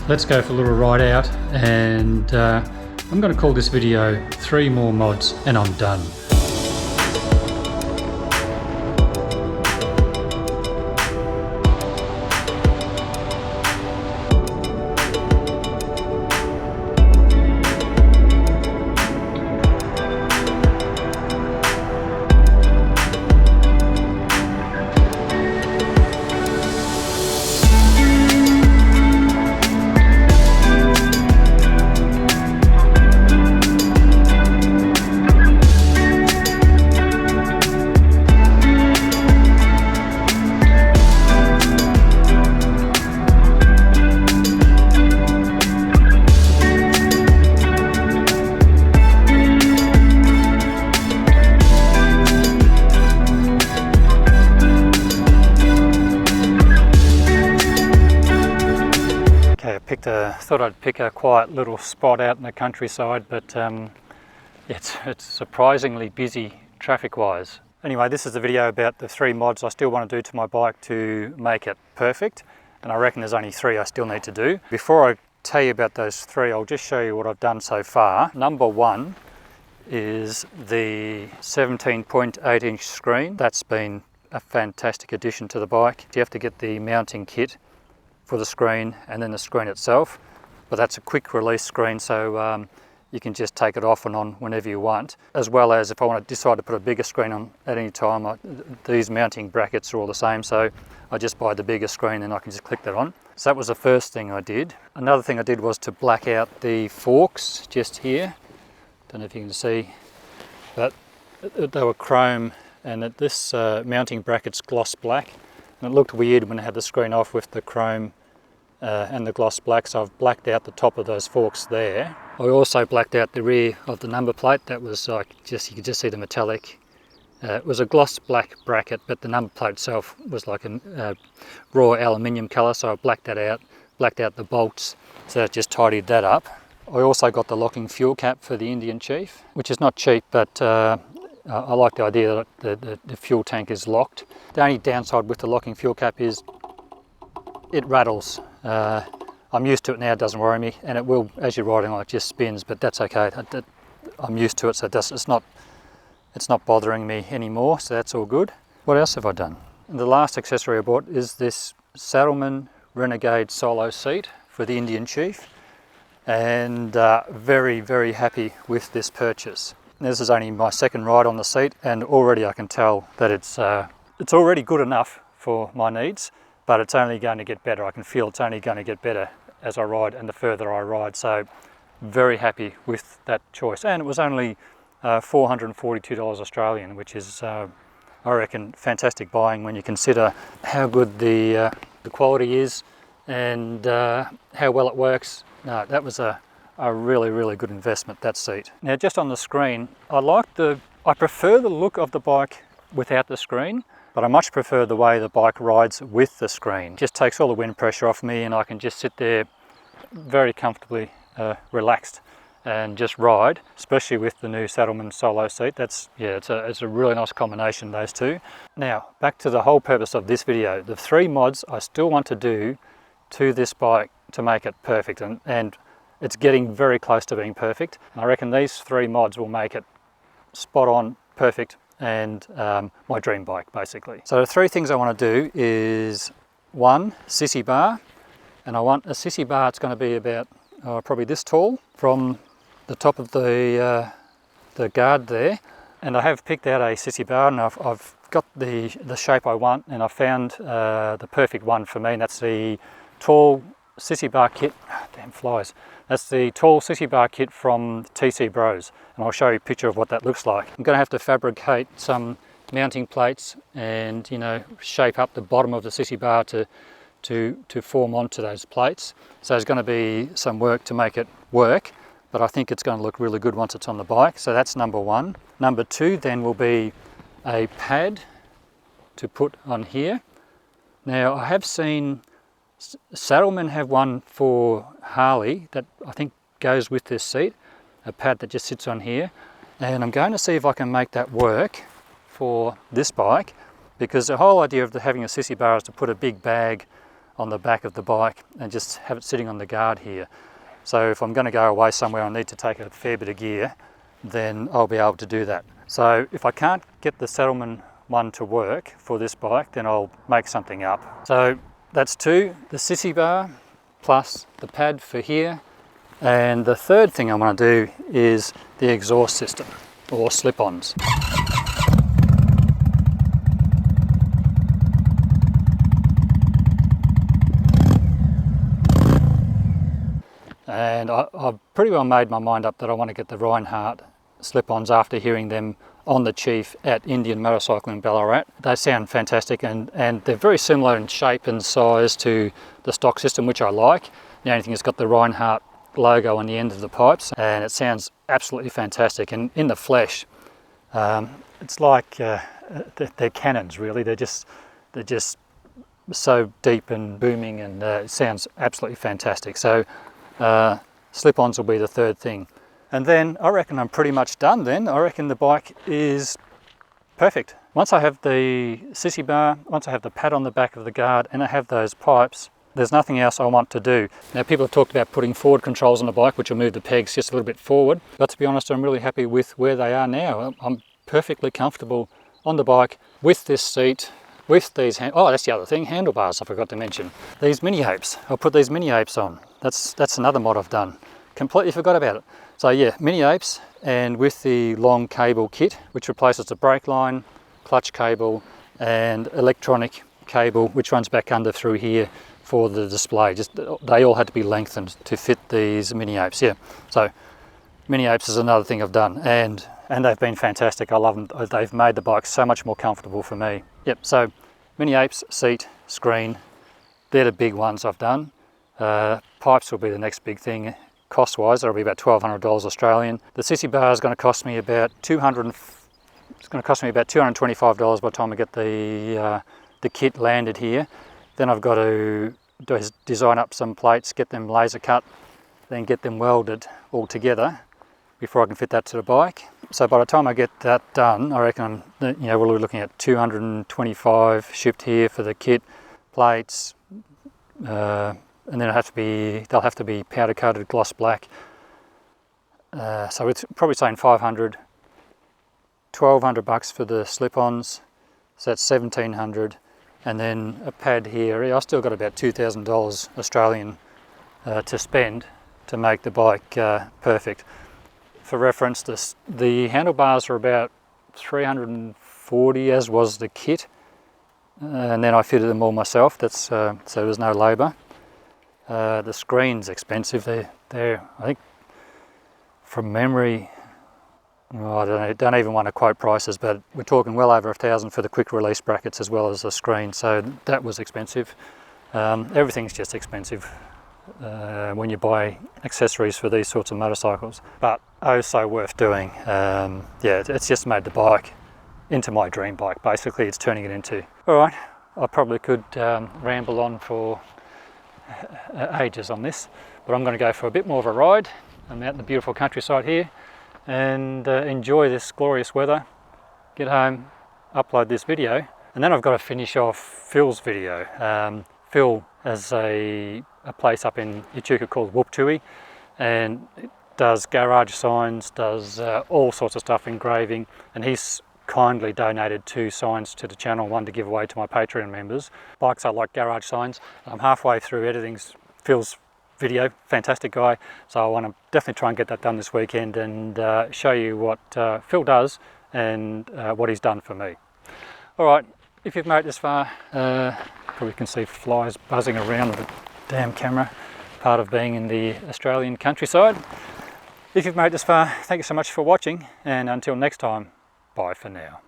let's go for a little ride out, and I'm going to call this video 3 more mods and I'm done. Thought I'd pick a quiet little spot out in the countryside, but it's surprisingly busy traffic-wise. Anyway, this is the video about the 3 mods I still want to do to my bike to make it perfect, and I reckon there's only 3 I still need to do. Before I tell you about those 3, I'll just show you what I've done so far. Number 1 is the 17.8 inch screen. That's been a fantastic addition to the bike. You have to get the mounting kit for the screen and then the screen itself, but that's a quick release screen, so you can just take it off and on whenever you want. As well as if I want to decide to put a bigger screen on at any time, these mounting brackets are all the same, so I just buy the bigger screen and I can just click that on. So that was the first thing I did. Another thing I did was to black out the forks just here. Don't know if you can see, but they were chrome, and this mounting bracket's gloss black, and it looked weird when I had the screen off with the chrome and the gloss black, so I've blacked out the top of those forks there. I also blacked out the rear of the number plate. That was like you could just see the metallic. It was a gloss black bracket, but the number plate itself was like a raw aluminium colour, so I blacked that out, blacked out the bolts, so that just tidied that up. I also got the locking fuel cap for the Indian Chief, which is not cheap, but I like the idea that the fuel tank is locked. The only downside with the locking fuel cap is it rattles. I'm used to it now, it doesn't worry me, and it will, as you're riding on it, just spins, but that's okay. I'm used to it, so it's not bothering me anymore, so that's all good. What else have I done? And the last accessory I bought is this Saddleman Renegade Solo seat for the Indian Chief, and very, very happy with this purchase. This is only my 2nd ride on the seat, and already I can tell that it's already good enough for my needs, but it's only going to get better. I can feel it's only going to get better as I ride and the further I ride, so very happy with that choice. And it was only $442 Australian, which is, I reckon, fantastic buying when you consider how good the quality is and how well it works. No, that was a really, really good investment, that seat. Now, just on the screen, I prefer the look of the bike without the screen, but I much prefer the way the bike rides with the screen. It just takes all the wind pressure off me, and I can just sit there very comfortably relaxed and just ride, especially with the new Saddleman Solo seat. It's a really nice combination, those two. Now, back to the whole purpose of this video. The 3 mods I still want to do to this bike to make it perfect, and it's getting very close to being perfect. And I reckon these 3 mods will make it spot on, perfect, and my dream bike, basically. So the 3 things I want to do is 1, sissy bar, and I want a sissy bar that's going to be about probably this tall from the top of the guard there. And I have picked out a sissy bar, and I've got the shape I want, and I found the perfect one for me, and that's the tall sissy bar kit. Damn flies. That's the tall sissy bar kit from TC Bros, and I'll show you a picture of what that looks like. I'm going to have to fabricate some mounting plates and, you know, shape up the bottom of the sissy bar to form onto those plates. So there's going to be some work to make it work, but I think it's going to look really good once it's on the bike. So that's number 1. Number 2 then will be a pad to put on here. Now, I have seen Saddlemen have one for Harley that I think goes with this seat, a pad that just sits on here, and I'm going to see if I can make that work for this bike, because the whole idea of having a sissy bar is to put a big bag on the back of the bike and just have it sitting on the guard here. So if I'm going to go away somewhere I need to take a fair bit of gear, then I'll be able to do that. So if I can't get the Saddleman one to work for this bike, then I'll make something up. So that's two, the sissy bar plus the pad for here. And the third thing I want to do is the exhaust system, or slip-ons. And I've pretty well made my mind up that I want to get the Reinhardt slip-ons after hearing them on the Chief at Indian Motorcycle in Ballarat. They sound fantastic, and they're very similar in shape and size to the stock system, which I like. The only thing is, it's got the Reinhardt logo on the end of the pipes, and it sounds absolutely fantastic. And in the flesh, it's like they're cannons, really. They're just so deep and booming, and it sounds absolutely fantastic. So slip-ons will be the third thing. And then I reckon I'm pretty much done then. I reckon the bike is perfect. Once I have the sissy bar, once I have the pad on the back of the guard, and I have those pipes, there's nothing else I want to do. Now, people have talked about putting forward controls on the bike, which will move the pegs just a little bit forward. But to be honest, I'm really happy with where they are now. I'm perfectly comfortable on the bike with this seat, with these, oh, that's the other thing, handlebars I forgot to mention. These mini apes, I'll put these mini apes on. That's another mod I've done. Completely forgot about it. So yeah, mini apes, and with the long cable kit, which replaces the brake line, clutch cable, and electronic cable, which runs back under through here for the display. Just they all had to be lengthened to fit these mini apes. Yeah, so mini apes is another thing I've done, and they've been fantastic. I love them. They've made the bike so much more comfortable for me. Yep. So mini apes, seat, screen, they're the big ones I've done. Pipes will be the next big thing. Cost-wise, it'll be about $1,200 Australian. The sissy bar is going to cost me about $225 by the time I get the kit landed here. Then I've got to design up some plates, get them laser cut, then get them welded all together before I can fit that to the bike. So by the time I get that done, I reckon we're looking at $225 shipped here for the kit, plates, and then they'll have to be powder coated gloss black. So it's probably saying $1,200 for the slip-ons, so that's $1,700, and then a pad here. I've still got about $2,000 Australian to spend to make the bike perfect. For reference, the handlebars are about $340, as was the kit, and then I fitted them all myself. So there's no labour. The screen's expensive. They're I think, from memory, I don't even want to quote prices, but we're talking well over $1,000 for the quick release brackets as well as the screen. So that was expensive. Everything's just expensive when you buy accessories for these sorts of motorcycles, but oh, so worth doing. Yeah, it's just made the bike into my dream bike. Basically, it's turning it into. All right, I probably could ramble on for ages on this, but I'm going to go for a bit more of a ride. I'm out in the beautiful countryside here, and enjoy this glorious weather, get home, upload this video, and then I've got to finish off Phil's video. Phil has a place up in Echuca called Wendouree, and it does garage signs, does all sorts of stuff, engraving, and he's kindly donated 2 signs to the channel, one to give away to my Patreon members. Bikes I like, garage signs. I'm halfway through editing Phil's video, fantastic guy, so I want to definitely try and get that done this weekend and show you what Phil does and what he's done for me. Alright, if you've made it this far, probably can see flies buzzing around the damn camera, part of being in the Australian countryside. If you've made it this far, thank you so much for watching, and until next time, bye for now.